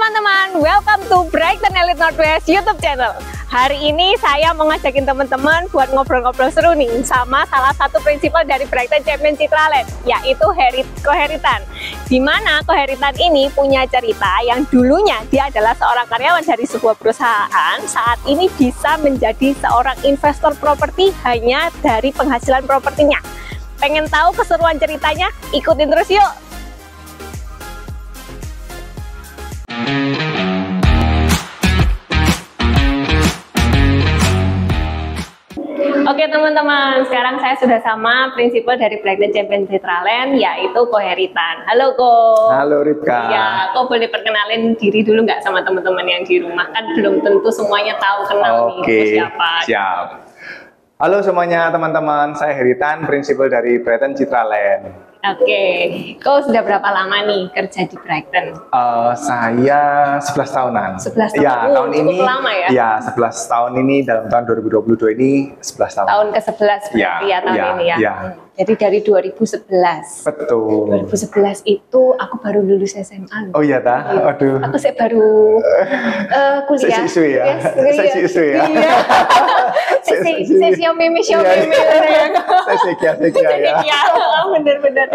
teman-teman, welcome to Brighton Elite Northwest YouTube channel. Hari ini saya mau ngajakin teman-teman buat ngobrol-ngobrol seru nih sama salah satu prinsipal dari Brighton Champion Citraland, yaitu Koheritan. Dimana Koheritan ini punya cerita yang dulunya dia adalah seorang karyawan dari sebuah perusahaan, saat ini bisa menjadi seorang investor properti hanya dari penghasilan propertinya. Pengen tahu keseruan ceritanya? Ikutin terus yuk! Oke teman-teman, sekarang saya sudah sama prinsipal dari Brighton Champion Citraland, yaitu Koheritan. Halo Ko. Halo Ripka. Ya, Ko boleh perkenalin diri dulu nggak sama teman-teman yang di rumah? Kan belum tentu semuanya tahu kenal nih siapa. Siap. Halo semuanya teman-teman, saya Heritan, prinsipal dari Brighton Citraland. Oke, Ko sudah berapa lama nih kerja di Brighton? Saya 11 tahunan. 11 tahun. Ya, tahun ini lama ya? Ya, 11 tahun ini dalam tahun 2022 ini 11 tahun. Tahun ke-11 berarti ya tahun ini ya. Jadi dari 2011. Betul. 2011 itu aku baru lulus SMA. Oh iya ta? Aduh. Aku sih baru kuliah. Sesi ya. Sesi ya. Iya. Sesi meme Sesi ya. Bener-bener.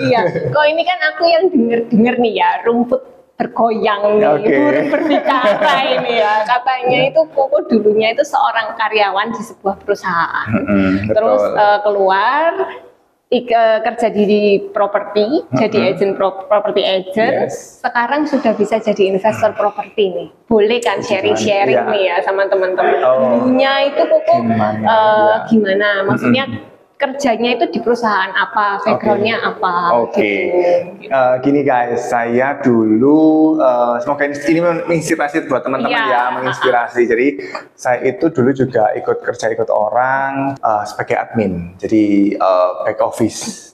Iya. Kok ini kan aku yang denger nih ya, rumput bergoyang nih, burung berbicara ini ya. Katanya itu Koko dulunya itu seorang karyawan di sebuah perusahaan. Terus keluar kerja di properti, jadi agent property agent. Sekarang sudah bisa jadi investor properti nih. Boleh kan sharing-sharing nih ya sama teman-teman. Dulunya itu Koko gimana? Maksudnya kerjanya itu di perusahaan apa, backgroundnya apa? Gitu. Gini guys, saya dulu semoga ini menginspirasi buat teman-teman ya, menginspirasi. Jadi saya itu dulu juga ikut orang sebagai admin, jadi back office,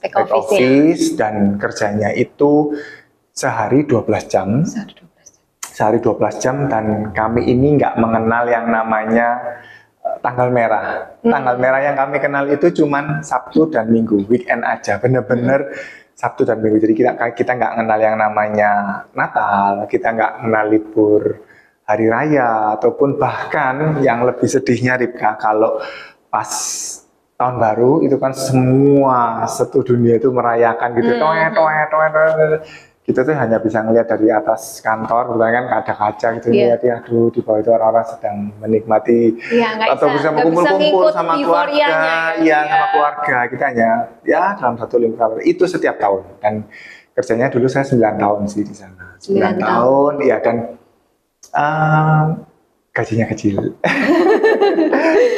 dan kerjanya itu sehari 12 jam. Sehari 12 jam dan kami ini nggak mengenal yang namanya tanggal merah. Tanggal merah yang kami kenal itu cuman Sabtu dan Minggu, weekend aja, bener-bener Sabtu dan Minggu. Jadi kita nggak kenal yang namanya Natal, kita nggak kenal libur hari raya, ataupun bahkan yang lebih sedihnya Ripka, kalau pas tahun baru itu kan semua satu dunia itu merayakan gitu, kita tuh hanya bisa ngelihat dari atas kantor, kebetulan kan ada kaca gitu, lihat ya, aduh di bawah itu orang-orang sedang menikmati atau bisa kumpul-kumpul sama keluarga, sama keluarga. Kita hanya dalam satu lingkungan itu setiap tahun, dan kerjanya dulu saya 9 tahun sih di sana, 9 tahun, ya, dan gajinya kecil.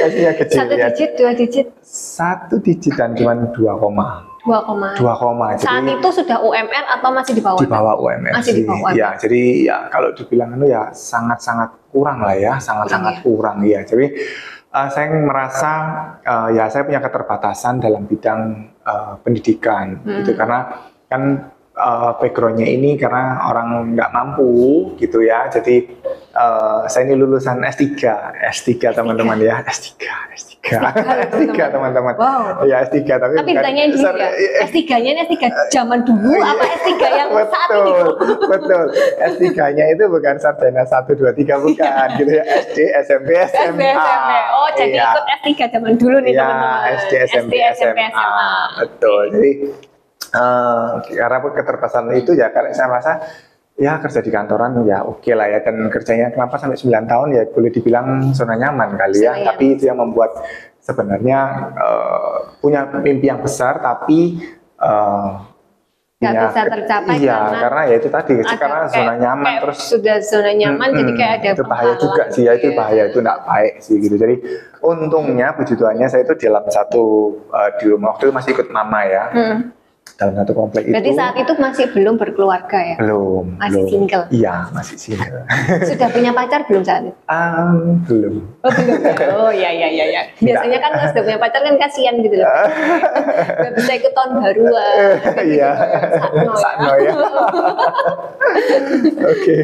Gajinya kecil. Satu digit, dua digit? Satu digit dan cuma 2, 2, saat jadi, itu sudah UMR atau masih di bawah? Di bawah UMR. Masih di bawah UMR. Ya, jadi ya kalau dibilang itu ya sangat-sangat kurang lah ya, sangat-sangat kurang ya. Jadi saya merasa ya saya punya keterbatasan dalam bidang pendidikan, gitu, karena kan backgroundnya ini karena orang nggak mampu gitu ya. Jadi saya ini lulusan S3 teman-teman ya, S3 teman-teman. Wow. Ya S3 tapi ditanyain dulu ya, S3-nya ini S3 zaman dulu apa S3 yang saat ini? Betul. S3-nya itu bukan sarjana 1, 2, 3 bukan gitu ya, SD, SMP, SMA. Oh, jadi ikut S3 zaman dulu nih teman-teman. SD, SMP, SMA. Betul. Jadi karena keterbatasan itu ya, karena saya merasa ya kerja di kantoran ya oke lah ya, dan kerjanya kenapa sampai 9 tahun ya boleh dibilang zona nyaman kali ya. Tapi itu yang membuat sebenarnya punya mimpi yang besar tapi nggak bisa tercapai karena ya itu tadi, karena zona nyaman, terus sudah zona nyaman jadi kayak ada itu bahaya juga sih ya, itu bahaya, itu nggak baik sih gitu. Jadi untungnya puji Tuhannya saya itu dalam satu di rumah waktu itu masih ikut mama ya, dalam satu komplek itu. Berarti saat itu masih belum berkeluarga ya? Belum. Masih single? Iya, masih single. Sudah punya pacar belum saat itu? Belum. Oh, belum ya? Oh, iya. Biasanya kan kalau sudah punya pacar kan kasihan gitu loh. Gak bisa ikut tahun baruan. Iya. Sakno ya. Oke.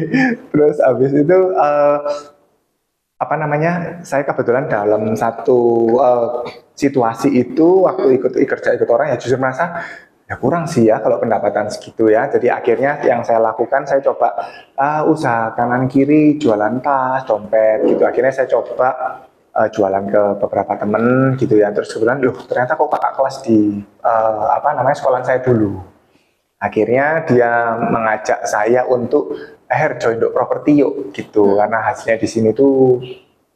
Terus abis itu saya kebetulan dalam satu situasi itu waktu ikut orang ya justru merasa ya kurang sih ya kalau pendapatan segitu ya. Jadi akhirnya yang saya lakukan, saya coba usaha kanan kiri, jualan tas, dompet gitu. Akhirnya saya coba jualan ke beberapa temen gitu ya. Terus kebetulan, loh ternyata kok kakak kelas di apa namanya sekolahan saya dulu. Akhirnya dia mengajak saya untuk join Dok Properti yuk gitu, karena hasilnya di sini tuh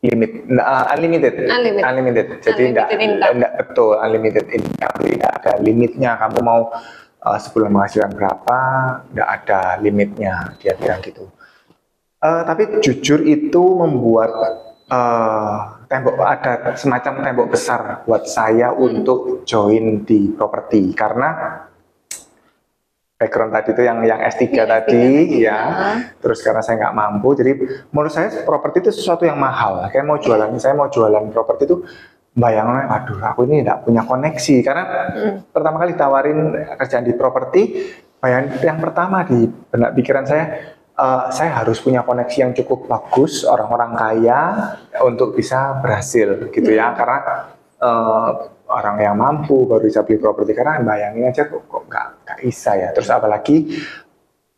unlimited. Jadi enggak betul unlimited income, tidak ada limitnya. Kamu mau sebulan penghasilan berapa, enggak ada limitnya, dia bilang gitu. Tapi jujur itu membuat ada semacam tembok besar buat saya untuk join di properti, karena background tadi itu yang S3 tadi ya. Terus karena saya nggak mampu, jadi menurut saya properti itu sesuatu yang mahal. Kayak saya mau jualan properti itu, bayangin, aduh aku ini nggak punya koneksi. Karena pertama kali tawarin kerjaan di properti, yang pertama di benak pikiran saya harus punya koneksi yang cukup bagus, orang-orang kaya untuk bisa berhasil gitu ya. Karena orang yang mampu baru bisa beli properti, karena bayangin aja kok nggak bisa ya. Terus apalagi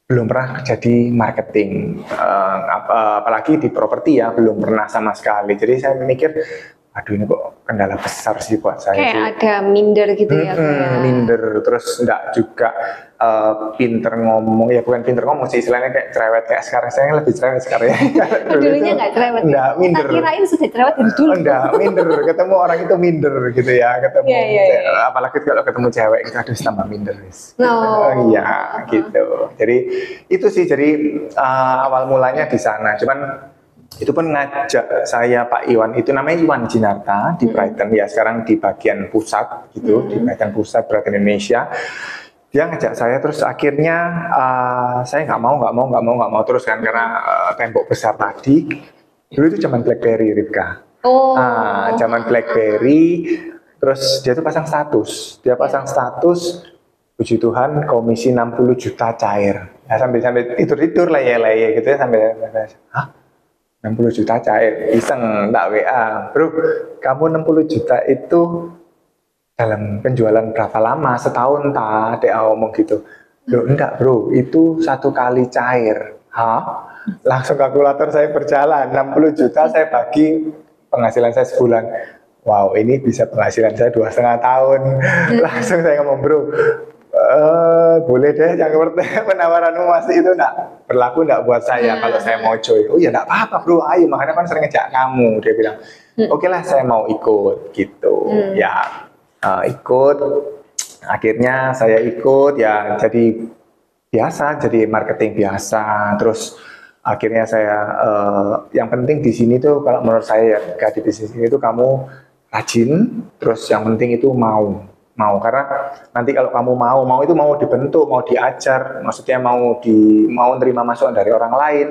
belum pernah kerja di marketing, apalagi di properti ya, belum pernah sama sekali. Jadi saya mikir, aduh ini kok kendala besar sih buat saya. Kayak ada minder gitu ya. Minder, terus enggak juga pinter ngomong, ya bukan pinter ngomong sih, istilahnya kayak cerewet kayak sekarang. Saya lebih cerewet sekarang ya. Dulunya nggak cerewet. Enggak, minder. Kita kirain sudah cerewet dari dulu. Enggak, minder. Ketemu orang itu minder gitu ya, ketemu. Apalagi kalau ketemu cewek itu aduh tambah minder. Iya, gitu. Jadi itu sih, jadi awal mulanya di sana. Cuman itu pun ngajak saya Pak Iwan, itu namanya Iwan Jinarta di Brighton ya, sekarang di bagian pusat gitu, di bagian pusat Brighton Indonesia. Dia ngajak saya, terus akhirnya saya nggak mau terus kan, karena tembok besar tadi. Dulu itu zaman BlackBerry, Ripka. Zaman BlackBerry, terus dia tuh pasang status, puji Tuhan komisi 60 juta cair. Ya, sambil tidur lah ya gitu ya, sambil 60 juta cair, iseng tak WA, bro, kamu 60 juta itu dalam penjualan berapa lama? Setahun tak? Dia ngomong gitu. Loh enggak bro, itu 1 kali cair. Langsung kalkulator saya berjalan, 60 juta saya bagi penghasilan saya sebulan. Wow, ini bisa penghasilan saya 2,5 tahun. Langsung saya ngomong, bro, boleh deh, yang penawaranmu masih itu enggak berlaku enggak buat saya kalau saya mau join. Oh ya enggak apa-apa bro, ayo, makanya kan sering ngejak kamu. Dia bilang, oke lah saya mau ikut gitu. Ya ikut, akhirnya saya ikut ya, jadi biasa, jadi marketing biasa. Terus akhirnya saya yang penting di sini tuh kalau menurut saya ya, di bisnis ini tuh kamu rajin, terus yang penting itu mau, karena nanti kalau kamu mau itu mau dibentuk, mau diajar, maksudnya mau nerima masukan dari orang lain,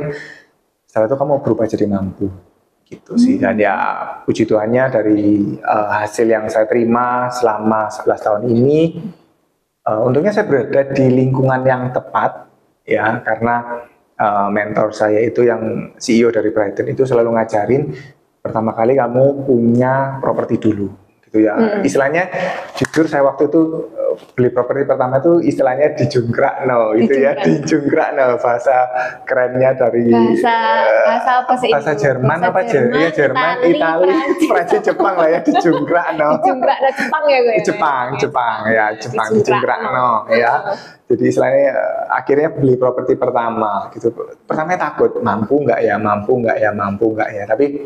setelah itu kamu berubah jadi mampu gitu sih. Dan ya puji Tuhannya dari hasil yang saya terima selama 11 tahun ini, untungnya saya berada di lingkungan yang tepat ya, karena mentor saya itu yang CEO dari Brighton itu selalu ngajarin, pertama kali kamu punya properti dulu gitu ya. Istilahnya jujur saya waktu itu beli properti pertama itu istilahnya dijungkrakno itu ya, dijungkrakno, bahasa kerennya dari bahasa apa sih? Bahasa Jerman apa ya, Jerman, Itali, Prancis, Jepang lah ya, dijungkrakno. Dijungkrakno Jepang ya gue. Jepang dijungkrakno ya. Jadi istilahnya akhirnya beli properti pertama gitu. Pertamanya takut, mampu nggak ya, tapi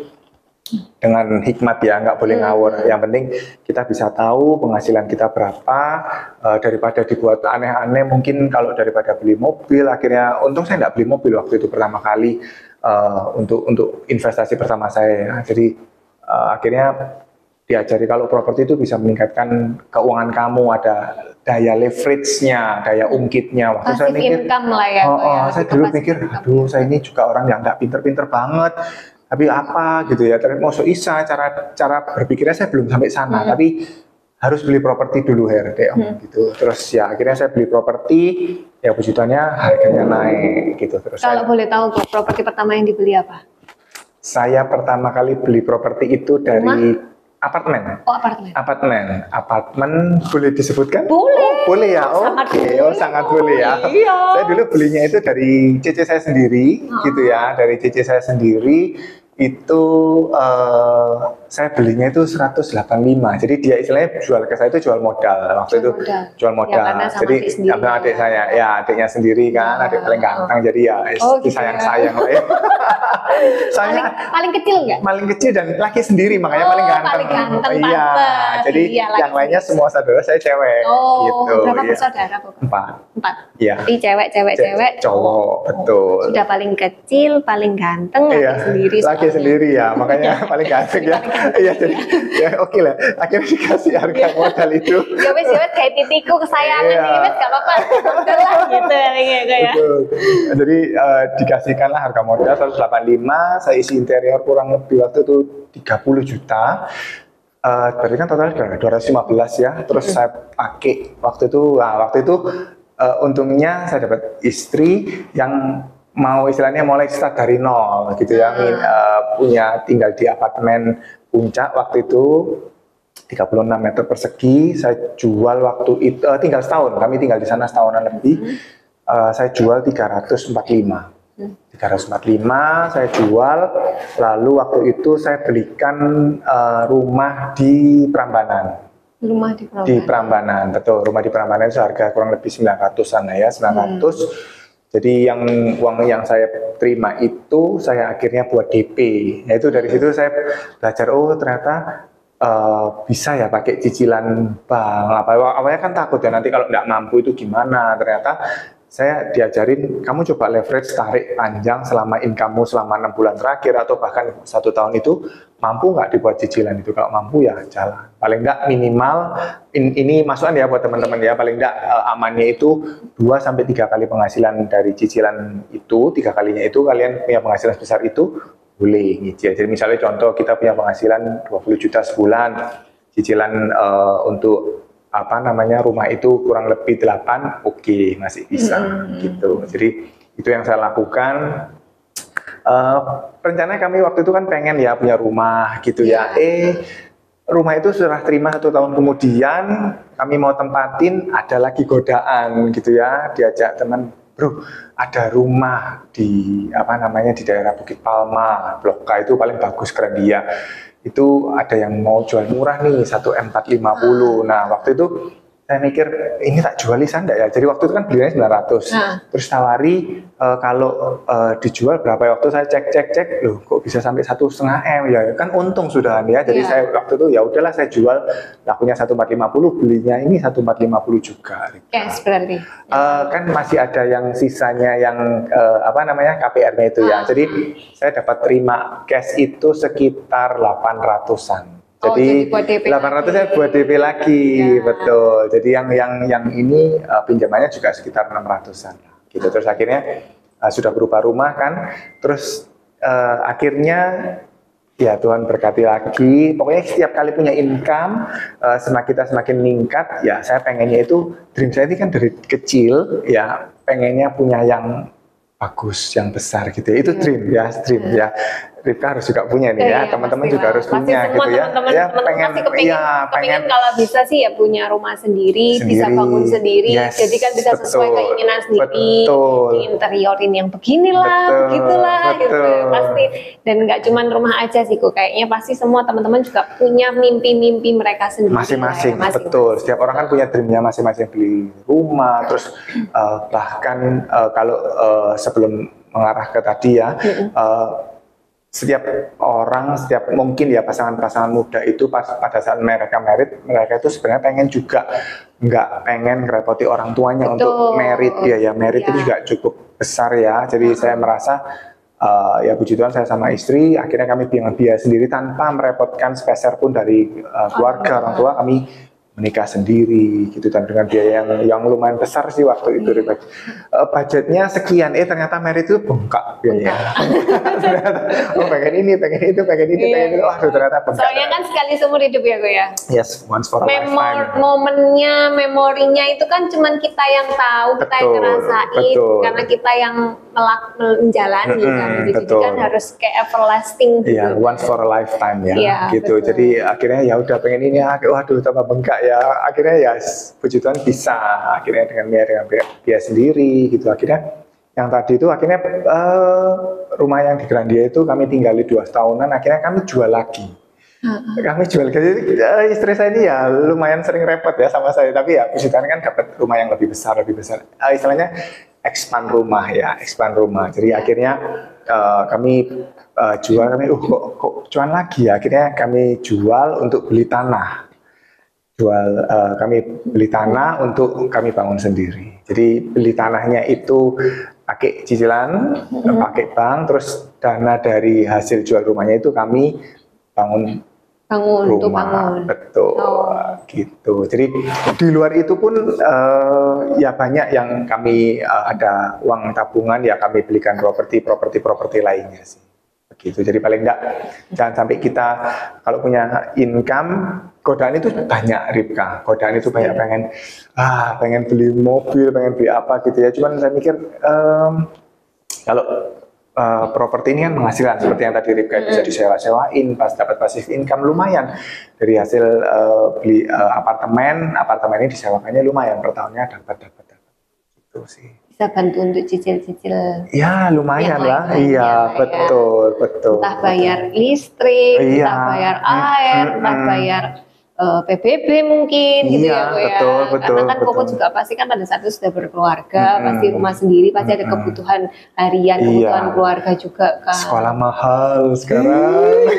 dengan hikmat ya, nggak boleh ngawur. Yang penting kita bisa tahu penghasilan kita berapa, daripada dibuat aneh-aneh. Mungkin kalau daripada beli mobil, akhirnya untung saya nggak beli mobil waktu itu pertama kali, untuk investasi pertama saya. Jadi akhirnya diajari kalau properti itu bisa meningkatkan keuangan kamu, ada daya leverage-nya, daya ungkitnya. Waktu saya mikir, saya dulu mikir, aduh saya ini juga orang yang nggak pinter-pinter banget, tapi apa gitu ya, terus masuk isa, cara berpikirnya saya belum sampai sana, tapi harus beli properti dulu gitu. Terus ya akhirnya saya beli properti, ya puji Tuhannya harganya naik gitu. Terus kalau boleh tahu properti pertama yang dibeli apa? Saya pertama kali beli properti itu dari apartemen. Oh, apartemen. Apartemen boleh disebutkan? Boleh. boleh ya? Sangat Oke, boleh. oh sangat boleh ya. Iya. Saya dulu belinya itu dari CC saya sendiri, gitu ya. Dari CC saya sendiri itu saya belinya itu 185. Jadi dia istilahnya jual ke saya itu jual modal waktu itu. Jual modal. Ya, karena sama jadi adik sendiri. sama adik saya, ya adiknya sendiri kan, adik paling ganteng. Jadi ya gitu sayang-sayang lah ya. Saya paling kecil nggak? paling kecil dan laki sendiri, makanya paling ganteng. Paling ganteng, Iya, pantes. jadi Iya, yang lainnya semua saudara saya cewek. Gitu. Berapa Iya. bersaudara kok? 4. 4. Iya. Jadi cewek, cowok, betul. Sudah paling kecil, paling ganteng, laki sendiri. Laki sendiri ya, makanya paling ganteng ya. Iya, jadi ya oke lah. Akhirnya dikasih harga modal itu. Ya wes kayak titiku kesayangan ini wes gak apa-apa. Betul lah gitu ya. Betul. Jadi dikasihkanlah harga modal 185, saya isi interior kurang lebih waktu itu 30 juta. Berarti kan total 215 ya. Terus saya pakai waktu itu untungnya saya dapat istri yang mau istilahnya mulai start dari nol gitu ya. Punya tinggal di apartemen Puncak waktu itu 36 meter persegi. Saya jual waktu itu tinggal setahun, kami tinggal di sana setahunan lebih. Saya jual 345 saya jual. Lalu waktu itu saya belikan rumah di Prambanan. Di Prambanan, betul. Rumah di Prambanan itu harga kurang lebih 900-an ya, 900. Jadi uang yang saya terima itu saya akhirnya buat DP. Yaitu dari situ saya belajar, oh ternyata bisa ya pakai cicilan bank. Awalnya kan takut ya, nanti kalau nggak mampu itu gimana. Ternyata saya diajarin, kamu coba leverage tarik panjang selama income-mu selama 6 bulan terakhir atau bahkan 1 tahun itu, mampu nggak dibuat cicilan itu. Kalau mampu ya jalan. Paling nggak minimal, ini masukan ya buat teman-teman ya, paling nggak amannya itu 2-3 kali penghasilan dari cicilan itu. 3 kalinya itu kalian punya penghasilan sebesar itu, boleh nyicil. Jadi misalnya contoh kita punya penghasilan 20 juta sebulan, cicilan untuk rumah itu kurang lebih 8, oke, masih bisa gitu. Jadi itu yang saya lakukan. Rencananya kami waktu itu kan pengen ya punya rumah gitu ya. Rumah itu sudah terima 1 tahun kemudian, kami mau tempatin, ada lagi godaan gitu ya, diajak teman, bro, ada rumah di di daerah Bukit Palma, Blok K itu paling bagus, keren dia. Itu ada yang mau jual murah nih, 1M450. Nah waktu itu saya mikir, ini tak jual lisan enggak ya? Jadi waktu itu kan belinya 900. Terus tawari kalau dijual berapa? Waktu saya cek, loh kok bisa sampai 1,5 M ya? Kan untung sudah ya. Jadi saya waktu itu ya udahlah saya jual, lakunya 1.450, belinya ini 1.450 juga. Cash berarti. Kan masih ada yang sisanya yang KPR-nya itu ya. Jadi saya dapat terima cash itu sekitar 800-an. Jadi buat DP 800 saya buat DP lagi, betul. Jadi yang ini pinjamannya juga sekitar 600-an gitu. Terus akhirnya sudah berupa rumah kan. Terus akhirnya ya Tuhan berkati lagi. Pokoknya setiap kali punya income semakin meningkat ya. Saya pengennya itu, dream saya ini kan dari kecil ya, pengennya punya yang bagus, yang besar gitu ya. Itu dream ya. Rifka harus juga punya nih ya, teman-teman juga harus punya gitu ya. Pengen kalau bisa sih ya punya rumah sendiri, bisa bangun sendiri, jadi kan bisa sesuai keinginan sendiri, di interiorin yang beginilah, begitulah gitu pasti. Dan nggak cuma rumah aja sih kok, kayaknya pasti semua teman-teman juga punya mimpi-mimpi mereka sendiri. Masing-masing, betul. Setiap orang kan punya dreamnya masing-masing, beli rumah, terus bahkan kalau sebelum mengarah ke tadi ya. Setiap orang, mungkin ya pasangan-pasangan muda itu pada saat mereka married, mereka itu sebenarnya pengen juga nggak pengen ngerepoti orang tuanya untuk married, biaya married itu juga cukup besar ya. Jadi saya merasa ya puji Tuhan saya sama istri akhirnya kami biaya sendiri tanpa merepotkan sepeser pun dari keluarga orang tua. Kami menikah sendiri gitu, dan dengan biaya yang lumayan besar sih waktu itu. Budgetnya sekian, ternyata merit itu bengkak biayanya. pengen ini, pengen itu. Waduh ternyata bengkak. Soalnya kan sekali seumur hidup ya gue ya. Yes, once for a lifetime. Memorinya itu kan cuman kita yang tahu, kita yang ngerasain, karena kita yang menjalani kan. Jadi kan harus kayak everlasting gitu. Iya, once for a lifetime ya, gitu. Betul. Jadi akhirnya ya udah pengen ini, waduh tambah bengkak ya. ya akhirnya ya puji Tuhan bisa akhirnya dengan biaya sendiri gitu. Akhirnya yang tadi itu akhirnya rumah yang di Grandia itu kami tinggali 2 tahunan, akhirnya kami jual lagi. Kami jual lagi. Istri saya ini ya lumayan sering repot ya sama saya, tapi ya puji Tuhan kan dapat rumah yang lebih besar. Istilahnya expand rumah. Jadi akhirnya kami jual, kok cuan lagi ya. Akhirnya kami jual untuk beli tanah. Kami beli tanah untuk kami bangun sendiri. Jadi beli tanahnya itu pakai cicilan, pakai bank, terus dana dari hasil jual rumahnya itu kami bangun rumah. Betul. Gitu. Jadi di luar itu pun ya banyak yang kami ada uang tabungan, ya kami belikan properti lainnya sih. Begitu. Jadi paling enggak jangan sampai kita kalau punya income, godaan itu banyak, Ripka. Godaan itu banyak, pengen beli mobil, pengen beli apa gitu ya. Cuman saya mikir kalau properti ini kan menghasilkan seperti yang tadi Ripka bisa disewa-sewain, pas dapat passive income lumayan dari hasil beli apartemen ini disewakannya lumayan, per tahunnya dapat gitu sih. Bisa bantu untuk cicil-cicil. Ya lumayan lah, iya betul. Entah bayar listrik, entah bayar air, entah bayar PBB mungkin gitu ya, betul. Karena kan Koko juga pasti kan pada saat itu sudah berkeluarga, pasti rumah sendiri, pasti ada kebutuhan harian, kebutuhan keluarga juga kan. Sekolah mahal sekarang.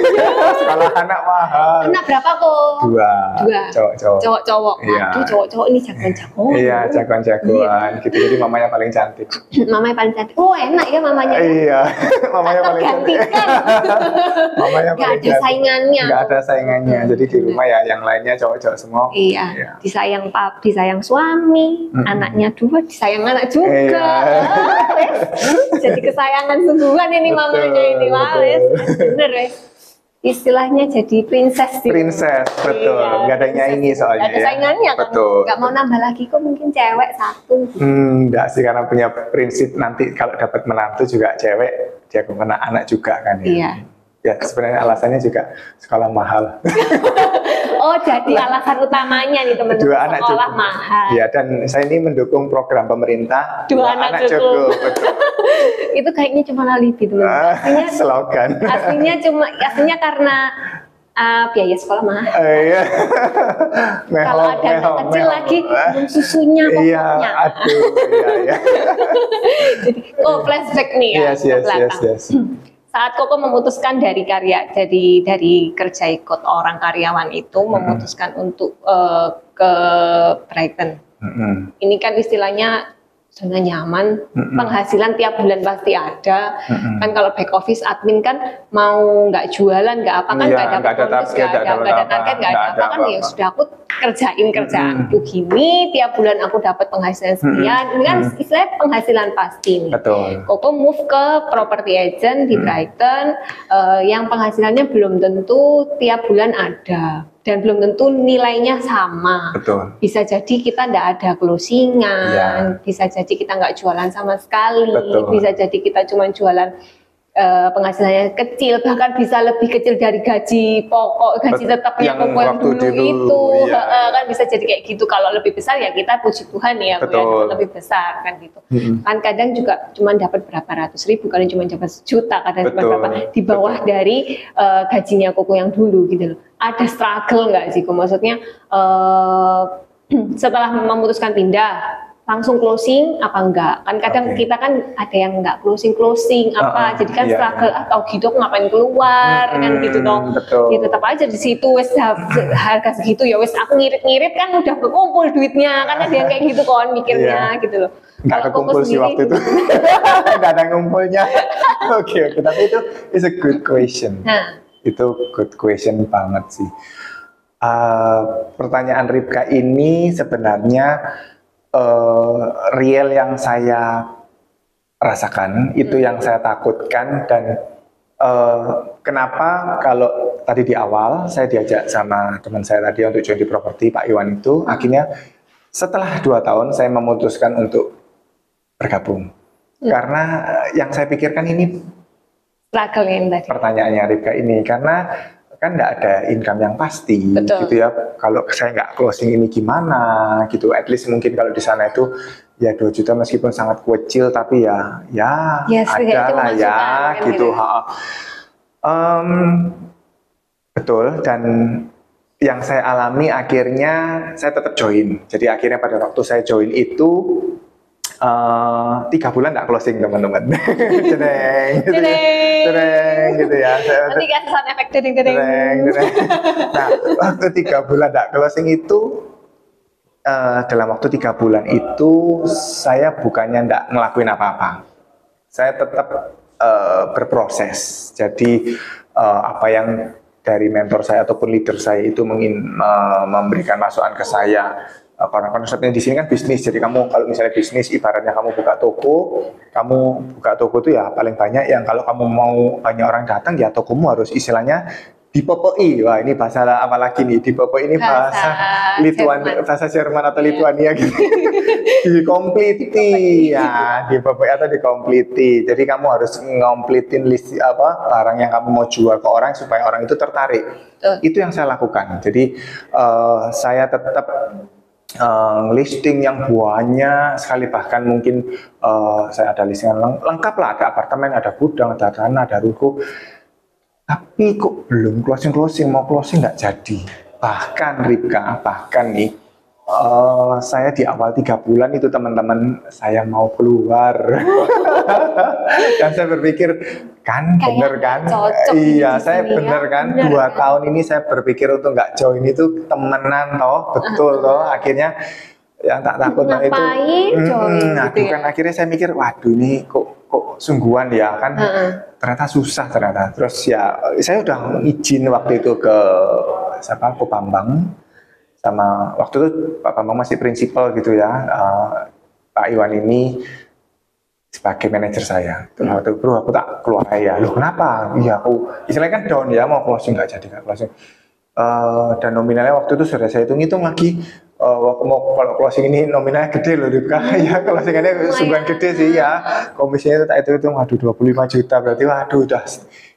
Sekolah anak mahal. Anak berapa kok? 2. Cowok-cowok. Aduh, cowok-cowok ini jagoan-jagoan. Iya, jagoan-jagoan gitu. Jadi mamanya paling cantik. Mamanya paling cantik. Oh, enak ya mamanya. Iya, mamanya paling cantik. Mamanya paling cantik. Gak ada saingannya. Jadi di rumah ya yang lainnya cowok-cowok semua. Iya. Disayang disayang suami, anaknya 2, disayang anak juga. Jadi kesayangan sungguhan ini mamanya ini, wes. Bener wes. Istilahnya jadi princess. Princess, betul. Gak ada nyanyi soalnya. Gak ada saingannya kan. Betul. Gak mau nambah lagi kok, mungkin cewek 1. Enggak sih, karena punya prinsip nanti kalau dapat menantu juga cewek, dia kena anak juga kan ya. Iya. Ya sebenarnya alasannya juga sekolah mahal. Oh, jadi alasan utamanya nih teman-teman, sekolah mahal. Iya, dan saya ini mendukung program pemerintah 2 anak cukup. Betul. Itu kayaknya cuma alibi teman. Aslinya slogan. Aslinya karena biaya sekolah mahal. Iya. Kalau ada anak kecil lagi, susunya pokoknya. Iya, aduh, iya. Jadi, flashback nih ya. Yes. Saat Koko memutuskan dari kerja ikut orang karyawan itu, memutuskan untuk ke Brighton. Ini kan istilahnya zona nyaman, penghasilan tiap bulan pasti ada. Kan kalau back office admin kan mau nggak jualan, nggak apa kan nggak ada bonus, nggak ada target, nggak ada apa kan ya sudah aku kerjaanku gini, tiap bulan aku dapat penghasilan sekian. Ini kan istilahnya penghasilan pasti nih. Betul. Koko move ke property agent di Brighton, yang penghasilannya belum tentu tiap bulan ada. Dan belum tentu nilainya sama. Betul. Bisa jadi kita nggak ada closingan, bisa jadi kita nggak jualan sama sekali, bisa jadi kita cuma jualan penghasilannya kecil, bahkan bisa lebih kecil dari gaji pokok, gaji tetap yang Koko yang dulu itu, kan bisa jadi kayak gitu. Kalau lebih besar ya kita puji Tuhan ya, lebih besar kan gitu. Kan kadang juga cuma dapat berapa ratus ribu, kadang cuma dapat sejuta, kadang cuma berapa di bawah dari gajinya Koko yang dulu gitu loh. Ada struggle nggak sih, Koko? Maksudnya setelah memutuskan pindah langsung closing apa enggak? Kan kadang kita kan ada yang enggak closing apa, jadi kan struggle atau gitu ngapain keluar kan gitu dong. Ya tetap aja di situ wes harga segitu ya wes aku ngirit kan udah berkumpul duitnya, kan ada yang kayak gitu kan mikirnya gitu loh. Nggak kekumpul sih waktu itu. Nggak ada ngumpulnya. Oke, tapi itu is a good question. Itu good question banget sih. Pertanyaan Ripka ini sebenarnya real yang saya rasakan, itu yang saya takutkan. Dan kenapa kalau tadi di awal saya diajak sama teman saya tadi untuk join di properti, Pak Iwan itu, akhirnya setelah 2 tahun saya memutuskan untuk bergabung. Karena yang saya pikirkan ini struggle yang tadi. Pertanyaannya Ripka ini, karena kan nggak ada income yang pasti. Betul. Gitu ya. Kalau saya nggak closing ini gimana gitu. At least mungkin kalau di sana itu ya 2 juta meskipun sangat kecil tapi ya ada lah ya gitu. Betul, dan yang saya alami akhirnya saya tetap join. Jadi akhirnya pada waktu saya join itu 3 bulan nggak closing teman-teman. Cereng gitu ya. Nanti kasih sound efek cereng. Nah, waktu 3 bulan nggak closing itu dalam waktu 3 bulan itu saya bukannya nggak ngelakuin apa-apa. Saya tetap berproses. Jadi apa yang dari mentor saya ataupun leader saya itu memberikan masukan ke saya. Karena konsepnya di sini kan bisnis, jadi kamu kalau misalnya bisnis ibaratnya kamu buka toko itu ya paling banyak yang kalau kamu mau banyak orang datang ya tokomu harus istilahnya dipopoi. Wah ini bahasa apa lagi nih, dipopoi ini bahasa bahasa Jerman atau Lituania gitu. Dikompliti ya, dipopoi atau dikompliti. Jadi kamu harus ngomplitin list barang yang kamu mau jual ke orang supaya orang itu tertarik. Itu yang saya lakukan. Jadi saya tetap listing yang banyak sekali, bahkan mungkin saya ada listingan lengkap lah, ada apartemen, ada gudang, ada tanah, ada ruko, tapi kok belum closing, mau closing nggak jadi. Bahkan nih saya di awal 3 bulan itu teman-teman saya mau keluar. Dan saya berpikir kan bener kan, iya saya bener kan, 2 tahun ini saya berpikir untuk nggak join itu temenan betul akhirnya yang tak takut itu aduh kan akhirnya saya mikir waduh ini kok sungguhan ya kan, ternyata susah ternyata. Terus ya saya udah izin waktu itu ke Pak Bambang, sama waktu itu Pak Bambang masih prinsipal gitu ya, Pak Iwan ini sebagai manajer saya. Terus waktu bro aku tak keluar ya, loh kenapa? Iya aku istilahnya kan down ya, mau closing nggak closing. Dan nominalnya waktu itu sudah saya hitung lagi, mau kalau closing ini nominalnya gede loh Ripka. Ya closingannya sungguhan gede sih ya, komisinya itu tak hitung waduh 25 juta, berarti waduh udah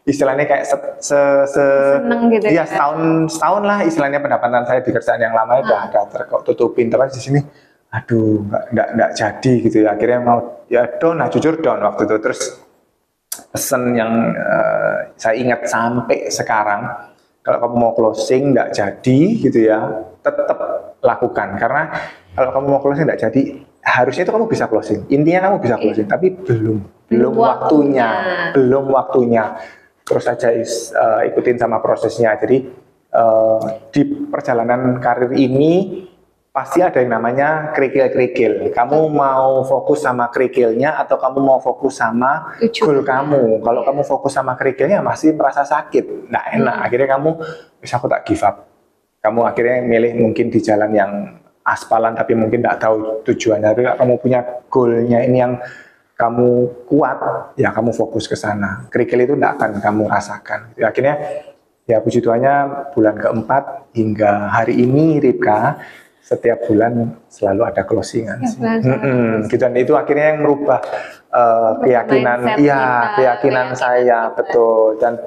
istilahnya kayak seneng gitu ya, setahun lah istilahnya pendapatan saya di kerjaan yang lama udah ada tertutupin, tapi di sini aduh nggak jadi gitu ya. Akhirnya mau ya down, jujur down waktu itu. Terus pesan yang saya ingat sampai sekarang, kalau kamu mau closing nggak jadi gitu ya, tetap lakukan. Karena kalau kamu mau closing nggak jadi, harusnya itu kamu bisa closing. Intinya kamu bisa closing, tapi belum waktunya. Terus saja ikutin sama prosesnya. Jadi di perjalanan karir ini pasti ada yang namanya kerikil-kerikil. Kamu mau fokus sama kerikilnya atau kamu mau fokus sama goal kamu. Kalau kamu fokus sama kerikilnya masih merasa sakit, nggak enak. Akhirnya kamu bisa aku tak give up. Kamu akhirnya milih mungkin di jalan yang aspalan tapi mungkin nggak tahu tujuannya. Tapi kamu punya goalnya ini yang kamu kuat, ya kamu fokus ke sana. Kerikil itu nggak akan kamu rasakan. Akhirnya ya puji Tuhannya bulan keempat hingga hari ini Ripka, setiap bulan selalu ada closingan. Gitu, dan itu akhirnya yang merubah keyakinan saya, betul. Dan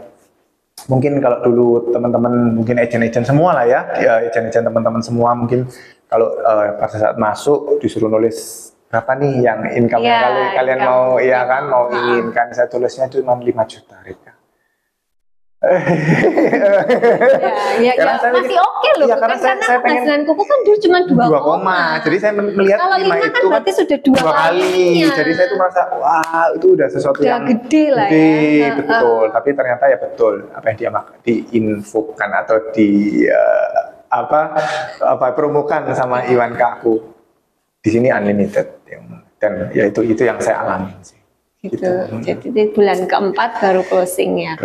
mungkin kalau dulu teman-teman mungkin agent-agent semua lah ya agent-agent teman-teman semua mungkin kalau pada saat masuk disuruh nulis berapa nih yang income kalian mau mau inginkan, saya tulisnya cuma 5 juta Ripka. Masih oke loh, karena saya pengen penghasilan kuku kan dulu cuma 2 koma. Jadi saya melihat kalau 5 itu kan berarti sudah 2 kali. Jadi saya tuh merasa wah itu udah sesuatu yang gede lah ya. Betul. Tapi ternyata ya betul apa yang dia diinfokan atau promokan sama Iwan ke aku. Di sini unlimited dan ya itu yang saya alami sih. Gitu. Jadi bulan keempat baru closing ya.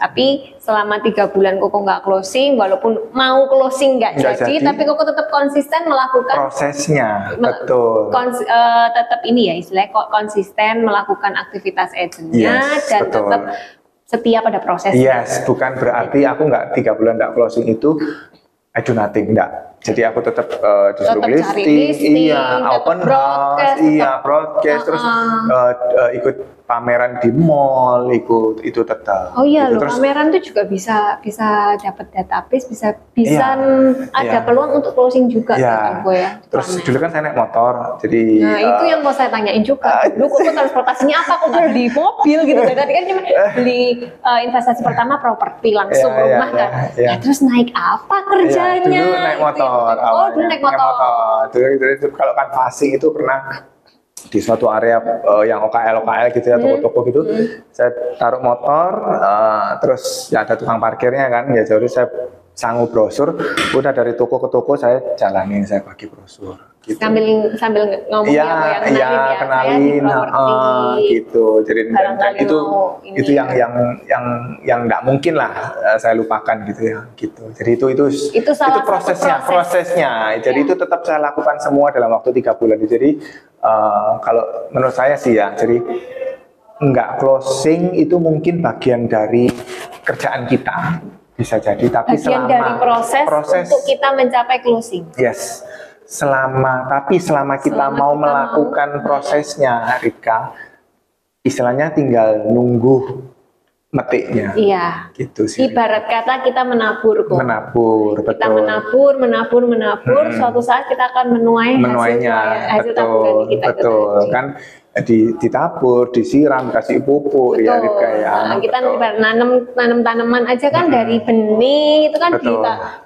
Tapi selama 3 bulan Koko nggak closing, walaupun mau closing nggak jadi, tapi Koko tetap konsisten melakukan prosesnya, betul. Tetap ini ya istilahnya konsisten melakukan aktivitas agentnya dan betul. Tetap setia pada prosesnya. Bukan berarti aku nggak 3 bulan nggak closing itu I do nothing, enggak. Jadi aku tetap disuruh listing, open house, broadcast, terus ikut pameran di mall itu tetap. Oh iya gitu. loh, pameran tuh juga bisa dapat database, bisa ada peluang untuk closing juga kan Ko ya. Terus dulu kan saya naik motor, jadi nah itu yang mau saya tanyain juga. Dulu kok transportasinya apa? Kok beli mobil gitu kan? Tadi kan cuma beli investasi pertama properti langsung rumah kan. Nah, terus naik apa kerjanya? Dulu naik motor. Dulu naik motor. Dulu kalau canvassing itu pernah di suatu area yang OKL gitu ya, toko-toko gitu, saya taruh motor, terus ya ada tukang parkirnya kan, ya jadi saya sangu brosur, udah dari toko ke toko saya jalanin, saya bagi brosur. Gitu. Sambil ngomong kenalin, gitu. Jadi dan itu yang nggak mungkin lah saya lupakan gitu ya, gitu. Jadi itu prosesnya. Jadi itu tetap saya lakukan semua dalam waktu 3 bulan. Jadi kalau menurut saya sih ya, jadi nggak closing itu mungkin bagian dari kerjaan kita. Bisa jadi, tapi bagian dari proses untuk kita mencapai closing. Yes. Selama kita mau melakukan prosesnya, Rika, istilahnya tinggal nunggu metiknya. Iya. Gitu sih. Ibarat kata kita menabur kok. Menabur, betul. Kita menabur, suatu saat kita akan menuai hasil tabungan kita. Betul. Kan ditabur, disiram, kasih pupuk, ya Rika ya. Nah, kita nanam tanaman aja kan dari benih itu kan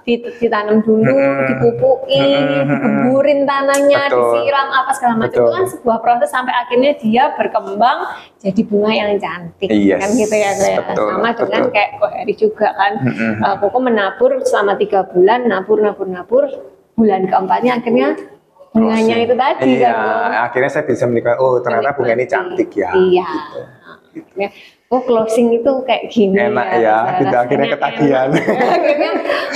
ditanam dulu, dipupukin, digeburin tanahnya, disiram apa segala macam, itu kan sebuah proses sampai akhirnya dia berkembang jadi bunga yang cantik, kan gitu ya kayak. Sama dengan kayak Ko Heri juga kan, Koko menabur selama 3 bulan, nabur, bulan keempatnya akhirnya bunganya itu tadi kan. Akhirnya saya bisa menikah, oh ternyata bunga ini cantik ya. Iya. Gitu. Oh closing itu kayak gini. Enak ya, gitu akhirnya ketagihan. Akhirnya,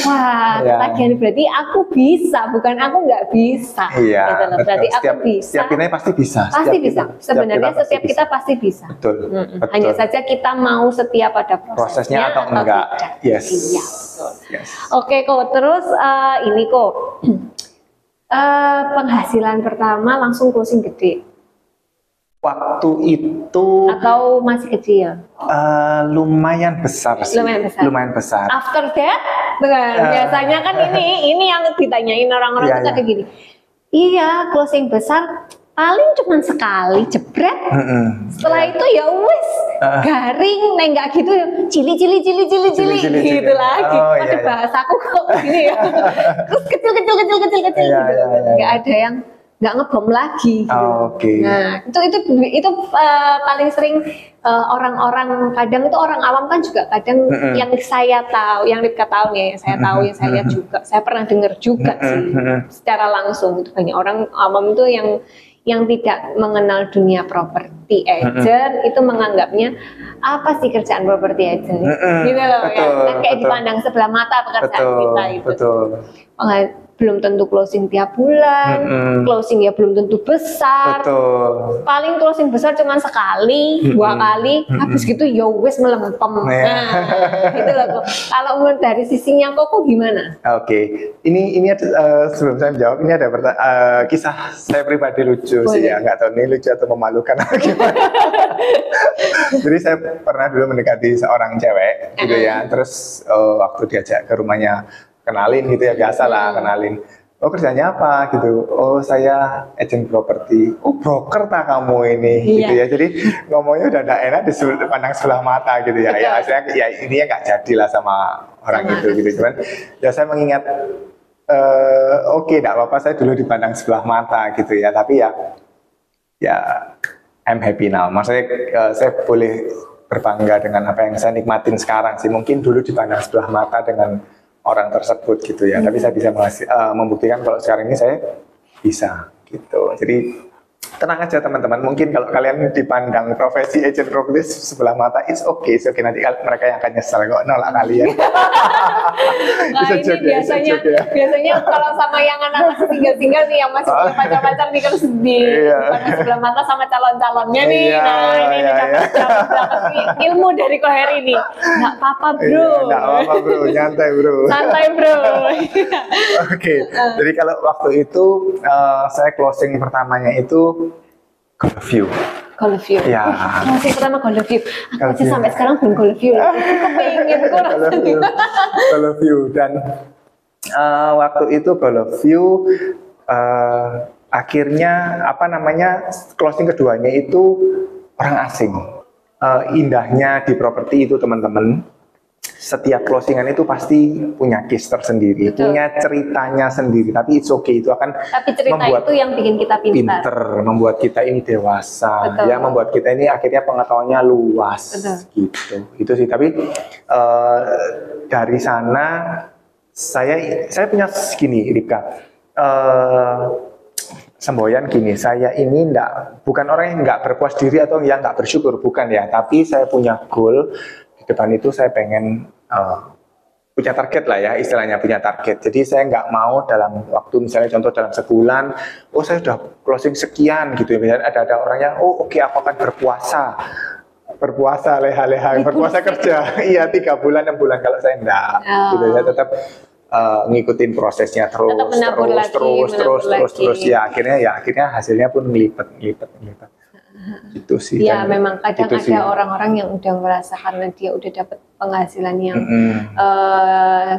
wah ketagihan berarti aku bisa, bukan aku nggak bisa. Iya. Gitu. Berarti aku bisa. Setiap kita pasti bisa. Pasti bisa. Sebenarnya setiap kita pasti bisa. Betul. Hanya saja kita mau setia pada prosesnya atau enggak. Yes. Iya. Oke kok. Terus ini kok. Penghasilan pertama langsung closing gede. Waktu itu atau masih kecil? Lumayan besar sih. Lumayan besar. After that, biasanya kan ini yang ditanyain orang-orang tuh kayak gini. Iya, closing besar paling cuma sekali jebret. Setelah itu ya wis garing, nggak gitu cili gitu lagi. Pada bahasaku kok gini ya. Terus kecil gitu. Nggak ada yang nggak ngebom lagi. Gitu. Nah itu paling sering orang-orang, kadang itu orang awam kan juga kadang yang saya tahu, yang Rika tahu ya, yang saya tahu, yang saya lihat juga, saya pernah dengar juga sih secara langsung itu banyak orang awam itu yang tidak mengenal dunia properti agent itu menganggapnya apa sih kerjaan properti agent gitu loh ya, kan kayak dipandang sebelah mata pekerjaan kita itu. Belum tentu closing tiap bulan, closing ya belum tentu besar. Paling closing besar cuma sekali, 2 kali, habis gitu ya wes melempem. Nah, itu loh. Kalau dari sisinya Koko gimana? Ini sebelum saya menjawab, ini ada kisah saya pribadi lucu sih ya, nggak tahu ini lucu atau memalukan atau gimana. Jadi saya pernah dulu mendekati seorang cewek gitu ya, terus waktu diajak ke rumahnya, kenalin gitu ya, biasa lah kenalin. Oh kerjanya apa gitu? Oh saya agent properti. Oh broker tak kamu ini gitu ya. Jadi ngomongnya udah gak enak dipandang sebelah mata gitu ya. Ya saya ini ya nggak jadilah sama orang itu gitu. Cuman ya saya mengingat oke, enggak apa-apa saya dulu dipandang sebelah mata gitu ya. Tapi ya I'm happy now. Maksudnya saya boleh berbangga dengan apa yang saya nikmatin sekarang sih. Mungkin dulu dipandang sebelah mata dengan orang tersebut gitu ya, tapi saya bisa membuktikan kalau sekarang ini saya bisa gitu. Jadi tenang aja teman-teman, mungkin kalau kalian dipandang profesi agent properti sebelah mata, it's okay, nanti mereka yang akan nyesel kok nolak kalian. Nah ini biasanya kalau sama yang anak masih tinggal nih, yang masih punya pacar-pacar nih, terus dipandang sebelah mata sama calon-calonnya nih. Nah ini dapat ilmu dari Ko Heri ini. Nggak apa-apa bro. Nggak apa-apa bro, nyantai bro. Santai bro. Jadi kalau waktu itu saya closing pertamanya itu Golview. Golf View. Ya. Closing pertama Golf View. Aku sih sampai sekarang belum Golf View. Kepengen kok rasanya. Golf View dan waktu itu Golf View akhirnya closing keduanya itu orang asing. Indahnya di properti itu teman-teman, setiap closingan itu pasti punya case tersendiri, betul, punya ceritanya sendiri. Tapi it's okay, itu akan tapi cerita membuat itu yang bikin kita pintar, membuat kita ini dewasa, betul, ya, membuat kita ini akhirnya pengetahuannya luas, betul, gitu. Itu sih. Tapi dari sana saya punya gini, Rika. Semboyan gini, saya ini bukan orang yang nggak berpuas diri atau yang nggak bersyukur, bukan ya. Tapi saya punya goal di depan itu, saya pengen punya target lah ya, istilahnya punya target. Jadi saya nggak mau dalam waktu misalnya contoh dalam sebulan, oh saya sudah closing sekian gitu ya. Misalnya ada orang yang oke, aku akan berpuasa leha-leha, berpuasa kerja, iya 3 bulan 6 bulan. Kalau saya enggak, gitu ya, tetap ngikutin prosesnya terus ya, akhirnya hasilnya pun ngelipat gitu sih. Ya memang kadang ada orang-orang yang udah merasa karena dia udah dapat penghasilan yang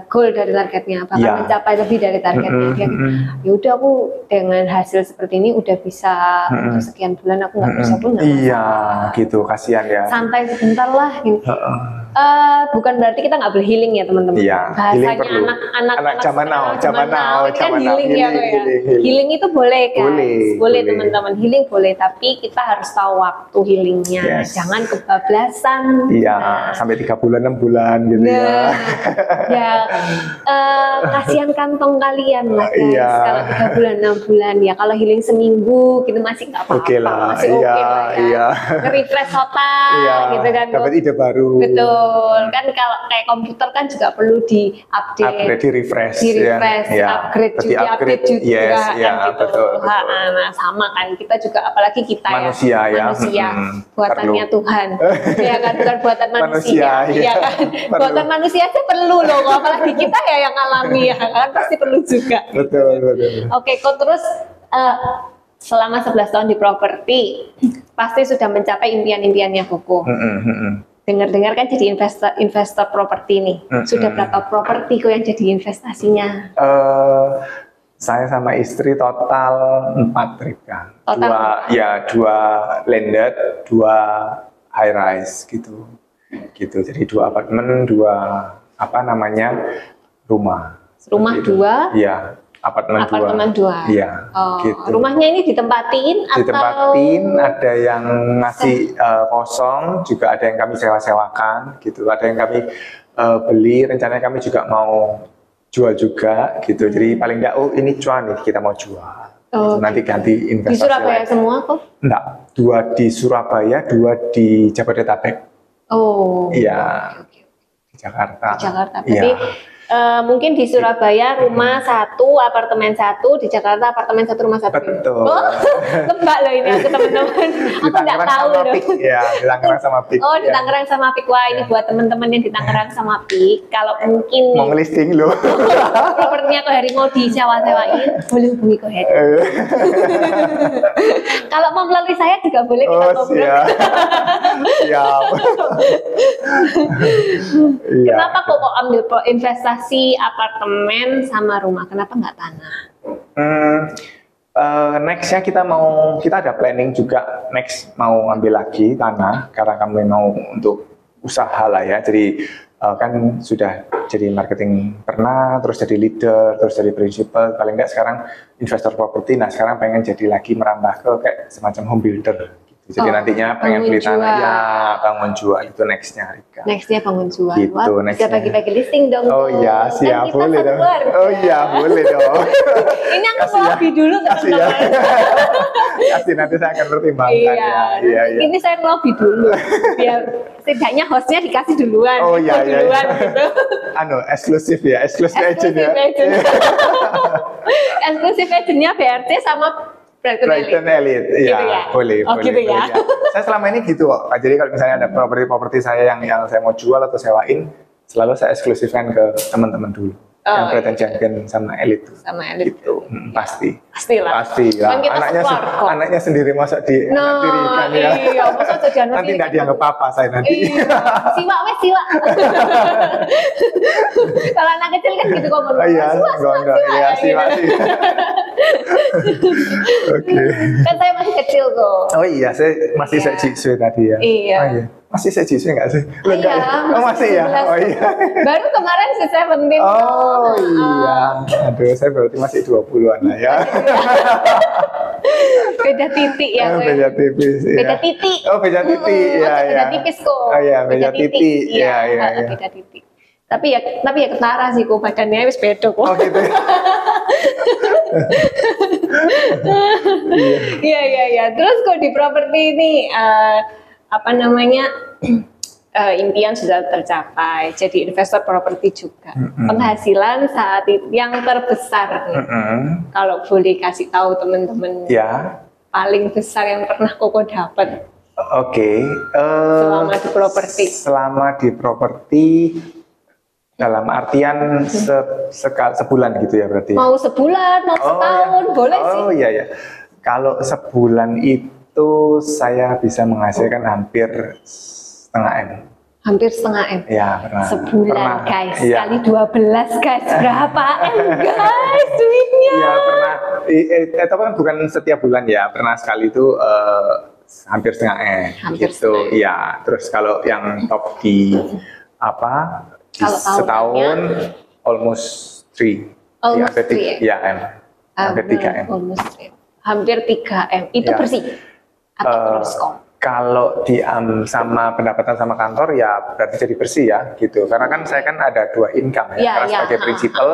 goal dari targetnya, bahkan mencapai lebih dari targetnya, dia ya udah, aku dengan hasil seperti ini udah bisa untuk sekian bulan, aku nggak bisa pun nggak masalah. Iya gitu, kasihan ya, santai sebentar lah gitu. Bukan berarti kita nggak boleh healing ya teman-teman. Bahasanya anak-anak zaman now kan healing ya. Healing itu boleh kan, boleh teman-teman, healing boleh, tapi kita harus tahu waktu healingnya, jangan kebablasan. Iya, sampai 3 bulan 6 bulan gitu ya. Ya kasihan kantong kalian lah guys, kalau 3 bulan 6 bulan ya. Kalau healing seminggu gitu masih nggak apa-apa, masih oke lah ya. Nge-refresh otak gitu kan, dapat ide baru. Betul kan, kalau kayak komputer kan juga perlu di-update, di-refresh, upgrade juga kan gitu. Betul. Nah sama kan, kita juga, apalagi kita manusia buatannya Tuhan ya kan, bukan buatan manusia ya kan, buatan manusia aja perlu loh, apalagi kita ya yang alami ya kan, pasti perlu juga. Betul. Oke, kok terus selama 11 tahun di properti pasti sudah mencapai impian-impiannya Koko. Dengar-dengar kan jadi investor properti nih. Sudah berapa properti kok yang jadi investasinya? Saya sama istri total 4, Rika. 2 landed, 2 high rise gitu. Jadi 2 apartemen, 2 rumah. Rumah 2? Iya, apartemen 2. Iya. Gitu. Rumahnya ini ditempatin atau? Ditempatin, ada yang ngasih kosong, juga ada yang kami sewa-sewakan gitu. Ada yang kami beli, rencananya kami juga mau jual juga gitu. Jadi paling enggak, ini cuan nih, kita mau jual. Nanti ganti investasi. Di Surabaya semua kok? Enggak, 2 di Surabaya, 2 di Jabodetabek. Iya, di Jakarta. Berarti mungkin di Surabaya rumah 1, apartemen 1, di Jakarta apartemen 1, rumah 1. Betul. Tebak loh ini aku teman-teman. Aku nggak tahu loh. Iya, di Tangerang sama Pik. Di Tangerang sama Pik. Wah, ini buat teman-teman yang di Tangerang sama Pik. Kalau mungkin mau ngelisting loh. propertinya Ko Heri mau disewa-sewain, boleh hubungi Ko Heri. Kalau mau melalui saya juga boleh, kita ngobrol. Siap. Kenapa kok ambil investasi apartemen sama rumah? Kenapa nggak tanah? Nextnya kita ada planning juga, next mau ambil lagi tanah karena kami mau untuk usaha lah ya. Jadi kan sudah jadi marketing pernah, terus jadi leader, terus jadi principal, paling nggak sekarang investor properti. Nah sekarang pengen jadi lagi merambah ke kayak semacam home builder. Jadi nantinya pengen beli tanah, ya bangun jual, itu nextnya Rika. Nextnya bangun jual. Gitu, bisa bagi-bagi listing dong. Oh iya, siap, kan boleh dong. Oh iya, boleh dong. Ini aku lobby dulu teman-teman. Kasih, nanti saya akan pertimbangkan. Iya. Ini saya lobby dulu, biar setidaknya hostnya dikasih duluan. Oh iya. Gitu. Eksklusif agent ya. Eksklusif agentnya BRT sama Brighton Elite, iya, gitu ya? boleh. Gitu ya? Saya selama ini gitu kok. Jadi kalau misalnya ada properti saya yang saya mau jual atau sewain, selalu saya eksklusifkan ke teman-teman dulu. yang Brighton Champion sama elit itu. Sama elit itu pasti. Pastilah. Pastilah. Kan kita Anaknya sendiri masa dirikan ya. Iya, masa jadi anak nanti tidak dianggap apa saya nanti. Iya. Siwak wes siwak. Kalau anak kecil kan gitu kok ngomong. Iya, enggak. Iya, siwak. Oke. Kan saya masih kecil kok. Oh iya, saya masih saya jiswe tadi ya. Iya. Oh, iya. Masih saya jiswe nggak sih? Iya. Oh masih ya. Oh iya. Baru kemarin sih 17. Oh iya. Aduh, saya berarti masih 20-an lah ya. Beda titik ya. Beda tipis. Beda titik. Oh beda titik. Iya. Beda tipis kok. Oh iya, beda titik. Iya. Beda titik. Tapi ya ketara sih kok badannya wis beda kok. Oh gitu. Iya. Terus kok di properti ini apa namanya impian sudah tercapai, jadi investor properti juga. Penghasilan saat itu yang terbesar nih. Kalau boleh kasih tahu teman-teman, ya. Paling besar yang pernah Koko dapat. Oke. Selama di properti. Selama di properti dalam artian sebulan gitu ya berarti. Mau sebulan, mau setahun, ya. boleh sih. Oh iya. Kalau sebulan itu saya bisa menghasilkan hampir setengah M. Hampir setengah M. Ya, pernah. Sebulan guys, ya. kali 12 guys, berapa M guys duitnya? Iya pernah. Tapi kan bukan setiap bulan ya, pernah sekali itu hampir setengah M. Hampir gitu. Iya. Terus kalau yang top di apa? Setahun almost 3. Almost 3 ya M. Hampir 3 M. Almost 3. Hampir 3 M. Itu bersih atau cross com? Kalau sama pendapatan sama kantor ya berarti jadi bersih ya gitu. Karena kan saya kan ada 2 income ya. Karena sebagai prinsipal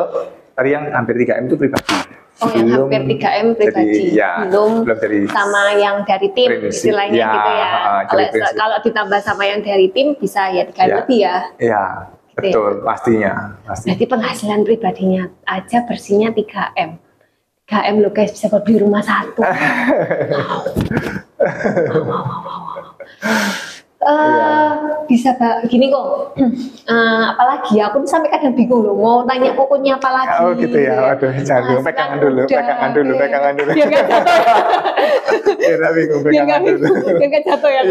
tadi yang hampir 3 M itu pribadi. Oh, yang hampir 3 M pribadi. Belum jadi sama yang dari tim istilahnya gitu ya. Kalau ditambah sama yang dari tim bisa ya 3 M lebih ya. Iya. Betul, pastinya. Jadi penghasilan pribadinya aja bersihnya 3 M. 3 M loh guys, bisa beli rumah 1. Bisa gini kok. Apalagi aku sampai kadang bingung loh mau tanya pokoknya apa lagi. Oh gitu ya. Waduh, jangan pegangan dulu. Biar nggak jatuh. Biar nggak jatuh ya.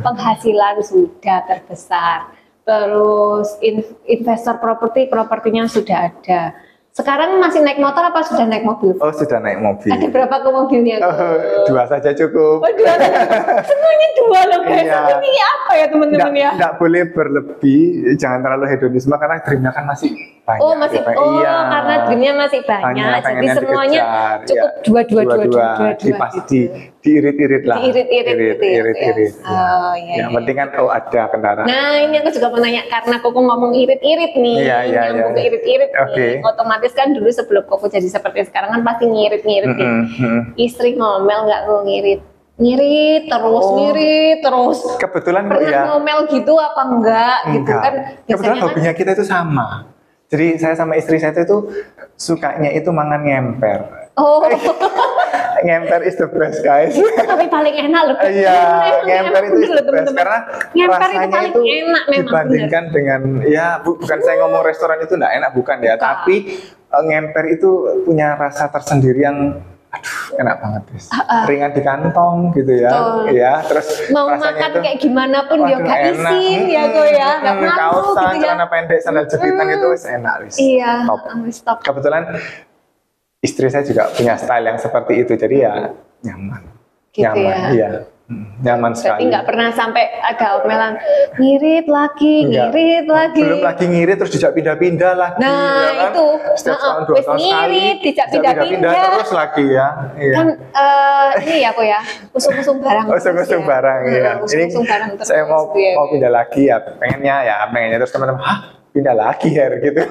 Penghasilan sudah terbesar. Terus investor propertinya sudah ada. Sekarang masih naik motor apa sudah naik mobil? Oh sudah naik mobil. Ada berapa ke mobilnya? 2 saja cukup. Oh 2 saja. Semuanya 2 loh guys. Iya. Ini apa ya teman-teman ya? Tidak boleh berlebih, jangan terlalu hedonisme karena dreamnya kan masih banyak. Oh masih, iya. Karena dreamnya masih banyak. Jadi semuanya cukup dua. Diirit-irit lah. Diirit-irit. Oh iya. Yang penting kan ada kendaraan. Nah ini aku juga mau nanya karena Koko ngomong irit-irit nih. Nyambung ke irit-irit nih. Otomatis kan dulu sebelum Koko jadi seperti sekarang kan pasti ngirit-ngirit nih. Istri ngomel nggak kok ngirit? Ngirit terus. Kebetulan kok ya. Pernah ngomel gitu apa enggak? Gitu kan. Kebetulan hobinya kita itu sama. Jadi saya sama istri saya itu sukanya itu mangan ngemper. Oh. Ngemper is the best guys. Tapi paling enak loh. Iya, ngemper itu is the best karena ngemper rasanya itu paling enak memang. Dibandingkan dengan ya bukan saya ngomong restoran itu enggak enak bukan ya, tapi ngemper itu punya rasa tersendiri yang enak banget guys. Ringan di kantong gitu ya. Ya, terus mau makan kayak gimana pun ya gak isin ya kok ya. Enggak mau kausan, gitu ya. celana pendek, sandal jepitan itu wis enak wis. Iya, top. Kebetulan istri saya juga punya style yang seperti itu, jadi ya nyaman. Gitu nyaman, ya. iya. Nyaman sekali. Berarti nggak pernah sampai ada omelan ngirit lagi. Belum lagi ngirit terus dijak pindah-pindah lagi. Nah ya kan? Itu. Setiap tahun 2 tahun sekali. Dijak pindah-pindah terus lagi ya. Iya. Kan ini ya kok ya, usung-usung barang. Usung-usung barang ya. Ini saya mau pindah lagi ya, pengennya terus teman-teman, pindah lagi ya gitu.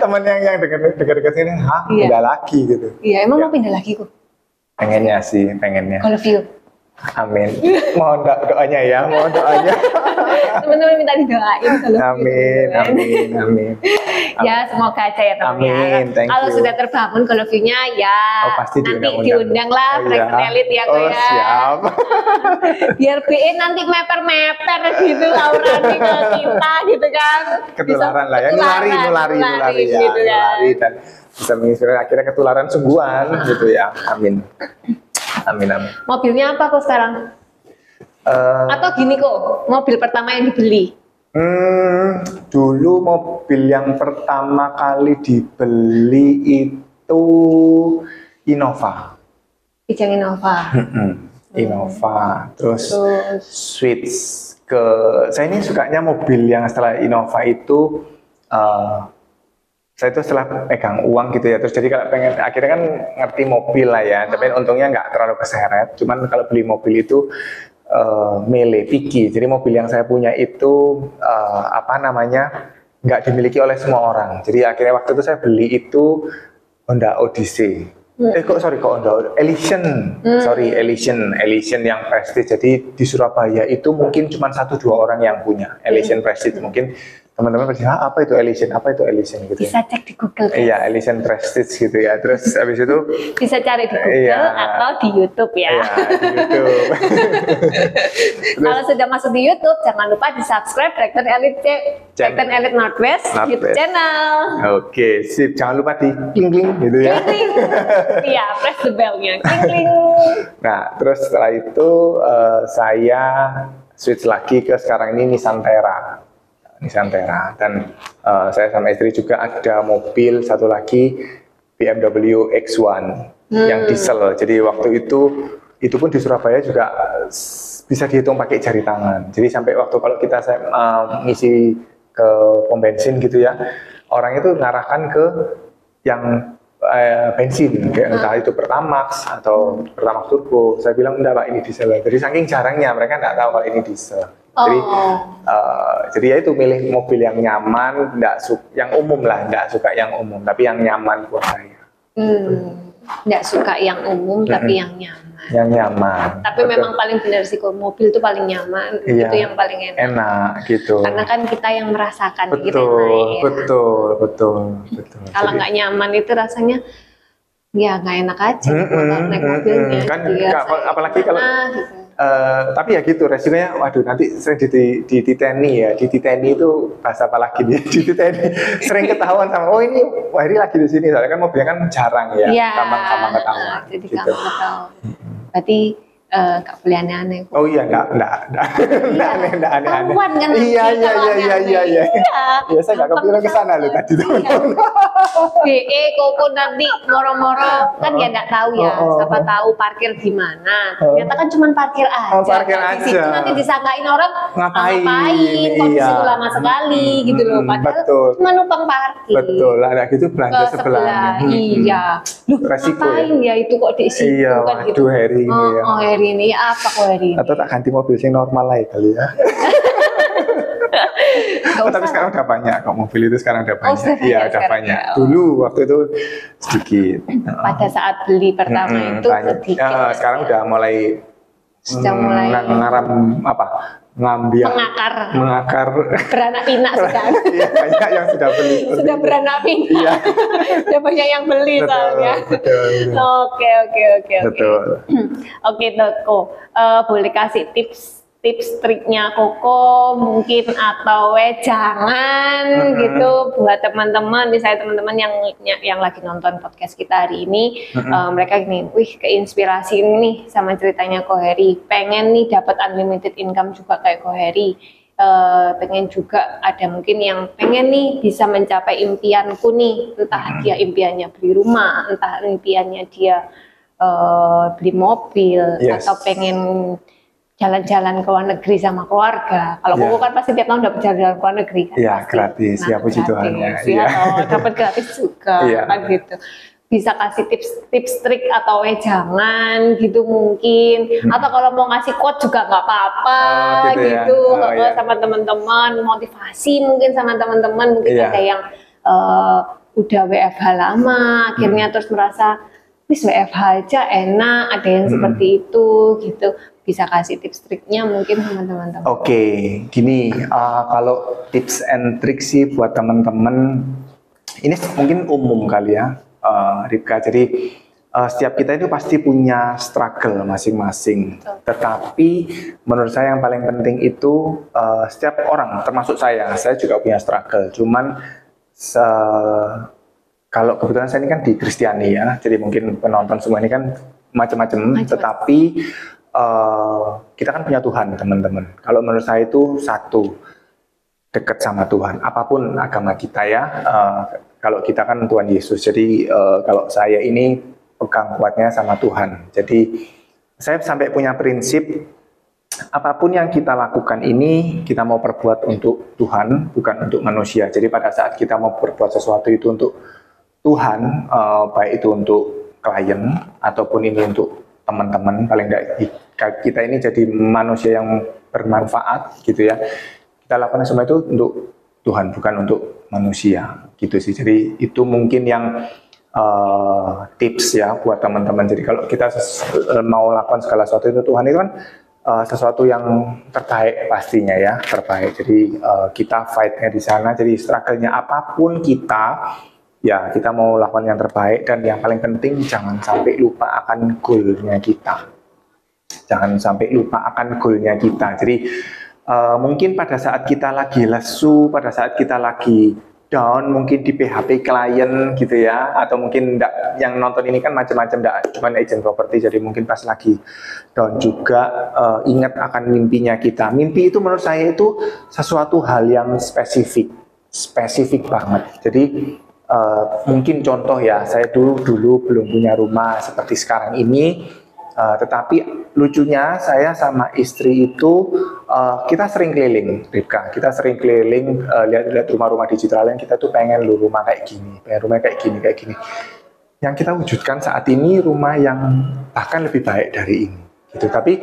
teman yang dekat-dekat sini, pindah lagi gitu. Iya, emang mau pindah lagi kok. Pengennya. Kalau view. Amin. Mohon doanya ya, mohon doanya. Teman-teman minta didoain kalau Amin, gitu. amin, amin. Ya semoga aja ya teman ya. Amin, thank Kalau you. sudah terbangun Golf You-nya ya Pasti nanti diundang-undang. diundang lah Oh, Brighton iya. Elite ya kok Oh, ya. siap. Biar BE nanti meper-meper gitu auranya ke kita gitu kan. Ketularan lah ya, nulari ya, gitu ya. nulari dan bisa menginspirasi akhirnya ketularan sungguhan gitu ya. Amin. Amin, amin. Mobilnya apa kok sekarang? Atau gini kok, mobil pertama yang dibeli? Dulu mobil yang pertama kali dibeli itu Innova. Kijang Innova. Innova, terus switch ke saya ini sukanya mobil yang setelah Innova itu saya itu setelah pegang uang gitu ya, terus jadi kalau pengen akhirnya kan ngerti mobil lah ya, tapi untungnya nggak terlalu keseret, cuman kalau beli mobil itu mele, picky, jadi mobil yang saya punya itu apa namanya nggak dimiliki oleh semua orang, jadi akhirnya waktu itu saya beli itu Honda Odyssey. Kok Honda Elysian, Elysian yang Prestige. Jadi di Surabaya itu mungkin cuma 1-2 orang yang punya Elysian Prestige. Mungkin teman-teman bertanya apa itu Elysian gitu. Bisa cek di Google. Iya, Elysian Prestige gitu ya. Terus habis itu bisa cari di Google atau di YouTube ya. Iya, di YouTube. Kalau sudah masuk di YouTube, jangan lupa di subscribe Brighton Elite Northwest YouTube channel. Oke, sip. Jangan lupa di kling gitu ya. Kling. Iya, press the bell-nya. Kling. Nah, terus setelah itu saya switch lagi ke sekarang ini Nissan Terra dan saya sama istri juga ada mobil satu lagi BMW X1 yang diesel. Jadi waktu itu pun di Surabaya juga bisa dihitung pakai jari tangan. Jadi sampai waktu kalau kita ngisi ke pom bensin gitu ya, orang itu ngarahkan ke yang bensin, kayak entah itu Pertamax atau Pertamax Turbo. Saya bilang enggak Pak, ini diesel. Jadi saking jarangnya mereka enggak tahu kalau ini diesel. Jadi ya itu milih mobil yang nyaman, yang umum lah, enggak suka yang umum, tapi yang nyaman buat saya. Enggak suka yang umum, tapi yang nyaman. Yang nyaman. Tapi memang paling benar sih, mobil itu paling nyaman, iya, itu yang paling enak. Enak gitu. Karena kan kita yang merasakan. Betul. Kalau nggak nyaman itu rasanya ya nggak enak aja naik mobilnya. Kan apalagi kalau gitu. Tapi ya gitu resikonya, waduh nanti sering dititeni ya, dititeni itu bahasa apa lagi nih, dititeni sering ketahuan sama, oh ini Wahri lagi di sini, soalnya kan mobilnya kan jarang ya, gampang ketahuan. Jadi gitu. gampang ketahuan. Berarti nggak boleh aneh-aneh. Oh iya, nggak aneh. Ketahuan kan nanti Iya. Ya saya nggak kepikiran ke sana loh tadi tuh. Koko nanti moro-moro kan ya nggak tahu ya, siapa tahu parkir di mana. Ternyata kan cuma parkir aja. Parkir di situ aja. nanti disangkain orang Ngapain? Kok di situ lama sekali gitu loh. Padahal cuma numpang parkir. Betul, ada gitu belanja sebelahnya. Iya. Loh, resiko ngapain ya itu kok di situ kan gitu. Hari ini ya. Hari ini apa kok hari ini? Atau tak ganti mobil yang normal lah kali ya. Tapi sekarang udah banyak kok, mobil itu sekarang udah banyak. Iya, udah banyak. Dulu waktu itu sedikit. Pada saat beli pertama itu sedikit. Sekarang udah mulai mengakar beranak pinak sudah. Iya, banyak yang sudah beli. Sudah beranak pinak. Iya. Sudah banyak yang beli soalnya. Oke. Betul. Oke, Koko. Boleh kasih tips triknya Koko mungkin atau jangan gitu buat teman-teman, misalnya teman-teman yang lagi nonton podcast kita hari ini, mereka gini, keinspirasi nih sama ceritanya Ko Heri, pengen nih dapat unlimited income juga kayak Ko Heri, pengen juga ada mungkin yang pengen nih bisa mencapai impianku nih, entah dia impiannya beli rumah, entah impiannya dia beli mobil, atau pengen jalan-jalan ke luar negeri sama keluarga. Kalau Koko kan pasti tiap tahun dapat jalan-jalan ke luar negeri kan. Iya, gratis. Ya puji Tuhan ya. Iya, dapat gratis juga kan gitu. Bisa kasih tips trik atau jangan gitu mungkin. Atau kalau mau ngasih quote juga nggak apa-apa gitu. Sama teman-teman, motivasi mungkin sama teman-teman, mungkin ada yang udah WFH lama, akhirnya terus merasa wis WFH aja enak, ada yang seperti itu gitu. bisa kasih tips triknya mungkin sama teman-teman. Oke, gini, kalau tips and trik sih buat teman-teman, ini mungkin umum kali ya, Ripka. Jadi setiap kita itu pasti punya struggle masing-masing. Tetapi menurut saya yang paling penting itu setiap orang, termasuk saya juga punya struggle. Cuman kalau kebetulan saya ini kan di Kristiani ya, jadi mungkin penonton semua ini kan macam-macam. Tetapi kita kan punya Tuhan, teman-teman. Kalau menurut saya itu satu, dekat sama Tuhan. Apapun agama kita ya, kalau kita kan Tuhan Yesus. Jadi kalau saya ini pegang kuatnya sama Tuhan. Jadi saya sampai punya prinsip, apapun yang kita lakukan ini kita mau perbuat untuk Tuhan, bukan untuk manusia. Jadi pada saat kita mau berbuat sesuatu itu untuk Tuhan, baik itu untuk klien ataupun ini untuk teman-teman, paling enggak kita ini jadi manusia yang bermanfaat gitu ya. Kita lakukan semua itu untuk Tuhan, bukan untuk manusia gitu sih. Jadi itu mungkin yang tips ya buat teman-teman. Jadi kalau kita mau lakukan segala sesuatu itu Tuhan itu kan sesuatu yang terbaik pastinya ya, terbaik. Jadi kita fight-nya di sana. Jadi struggle-nya apapun kita mau lakukan yang terbaik, dan yang paling penting jangan sampai lupa akan goal-nya kita. Jangan sampai lupa akan goal-nya kita. Jadi mungkin pada saat kita lagi lesu, pada saat kita lagi down, mungkin di PHP klien gitu ya, atau mungkin yang nonton ini kan macam-macam, cuma agent properti, jadi mungkin pas lagi down juga ingat akan mimpinya kita. Mimpi itu menurut saya itu sesuatu hal yang spesifik banget. Jadi mungkin contoh ya, saya dulu belum punya rumah seperti sekarang ini, tetapi lucunya saya sama istri itu kita sering keliling, Ripka. Kita sering keliling lihat rumah-rumah digital yang kita tuh pengen rumah kayak gini, pengen rumah kayak gini. Yang kita wujudkan saat ini rumah yang bahkan lebih baik dari ini, gitu. Tapi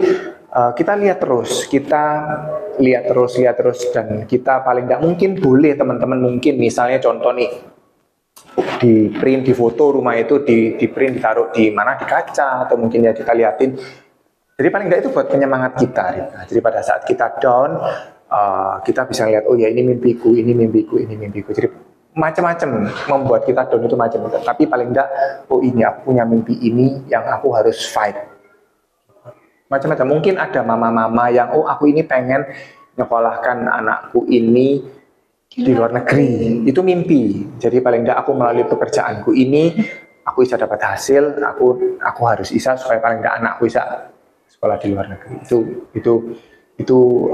kita lihat terus, dan kita paling nggak mungkin boleh teman-teman, mungkin misalnya contoh nih, di print, di foto rumah itu di print, ditaruh di mana, di kaca, atau mungkin ya kita liatin. Jadi paling enggak itu buat penyemangat kita. Nah, jadi pada saat kita down, kita bisa lihat, oh ya ini mimpiku. Jadi macam-macam membuat kita down itu macam-macam. Tapi paling enggak, oh ini aku punya mimpi ini yang aku harus fight. Macam-macam. Mungkin ada mama-mama yang, oh aku ini pengen nyekolahkan anakku ini di luar negeri, itu mimpi. Jadi paling enggak aku melalui pekerjaanku ini aku bisa dapat hasil, aku harus bisa supaya paling enggak anakku bisa sekolah di luar negeri. Itu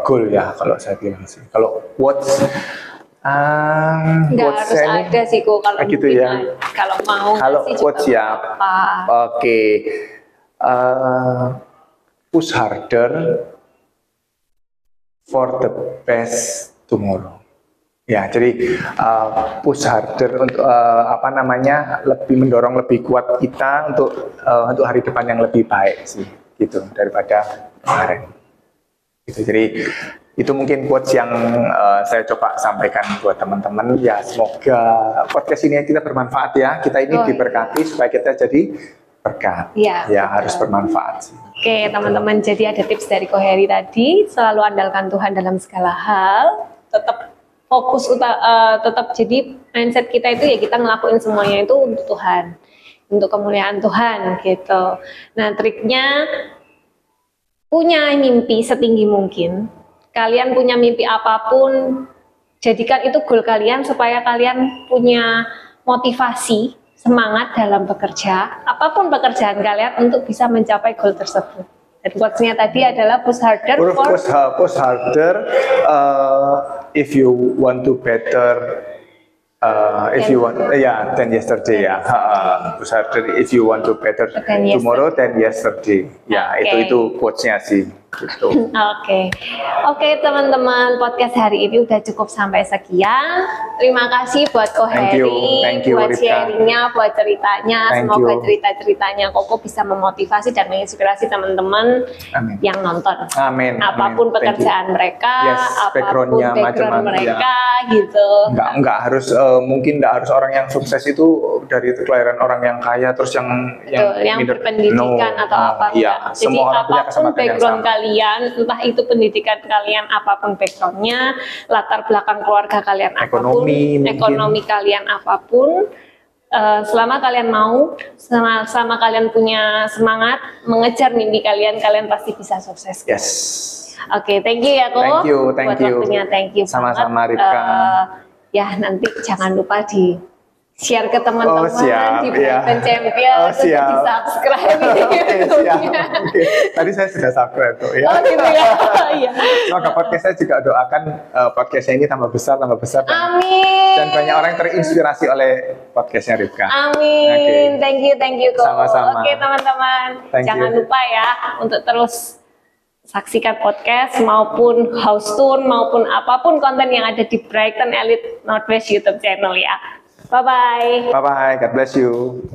goal ya kalau saya bilang sih. Kalau quotes nggak harus ada sih kok kalau gitu ya. Kalau mau kalau quotes ya. Oke. Push harder for the best tomorrow. Ya, jadi push harder untuk lebih mendorong lebih kuat kita untuk hari depan yang lebih baik sih, gitu, daripada kemarin. Gitu. Jadi itu mungkin quotes yang saya coba sampaikan buat teman-teman. Ya, semoga podcast ini kita bermanfaat ya. Kita ini diberkati supaya kita jadi berkat. Ya harus bermanfaat sih. Oke, teman-teman, jadi ada tips dari Ko Heri tadi, selalu andalkan Tuhan dalam segala hal, tetap fokus tetap, jadi mindset kita itu ya kita ngelakuin semuanya itu untuk Tuhan, untuk kemuliaan Tuhan gitu. Nah, triknya punya mimpi setinggi mungkin. Kalian punya mimpi apapun, jadikan itu goal kalian supaya kalian punya motivasi, semangat dalam bekerja, apapun pekerjaan kalian untuk bisa mencapai goal tersebut. Dan quotes-nya tadi adalah push harder if you want to better than yesterday ya. Push harder if you want to better tomorrow than yesterday. Ya, itu quotes-nya sih. Gitu. Oke, teman-teman, podcast hari ini udah cukup sampai sekian. Terima kasih buat Ko Heri, buat sharingnya, buat ceritanya. Semoga cerita-ceritanya Koko bisa memotivasi dan menginspirasi teman-teman yang nonton. Amin. Apapun pekerjaan mereka, apapun background mereka, gitu. Nggak harus mungkin nggak harus orang yang sukses itu dari kelahiran orang yang kaya terus yang Betul, yang berpendidikan atau apa iya, enggak. Jadi semua orang punya apapun kesempatan yang background sama. kalian, entah itu pendidikan kalian apapun backgroundnya, latar belakang keluarga kalian apapun, Ekonomi mungkin. ekonomi kalian apapun, selama kalian mau, selama kalian punya semangat mengejar mimpi kalian, kalian pasti bisa sukses. Yes. Oke, thank you ya Ko. Thank Buat you. waktunya, thank you Sama-sama, banget. Ripka. Ya nanti jangan lupa di share ke teman-teman siap, di iya. Brighton Champion, terus di Siap. subscribe. Oke, siap. Oke. Tadi saya sudah subscribe tuh ya. Oh gitu ya. Iya. Semoga podcast saya juga doakan podcastnya ini tambah besar. Amin. Dan banyak orang yang terinspirasi oleh podcastnya Ripka. Amin. Oke. Thank you Ko. Sama-sama. Oke teman-teman, Thank jangan you. lupa ya untuk terus saksikan podcast maupun house tour maupun apapun konten yang ada di Brighton Elite Northwest YouTube channel ya. Bye bye. Bye bye. God bless you.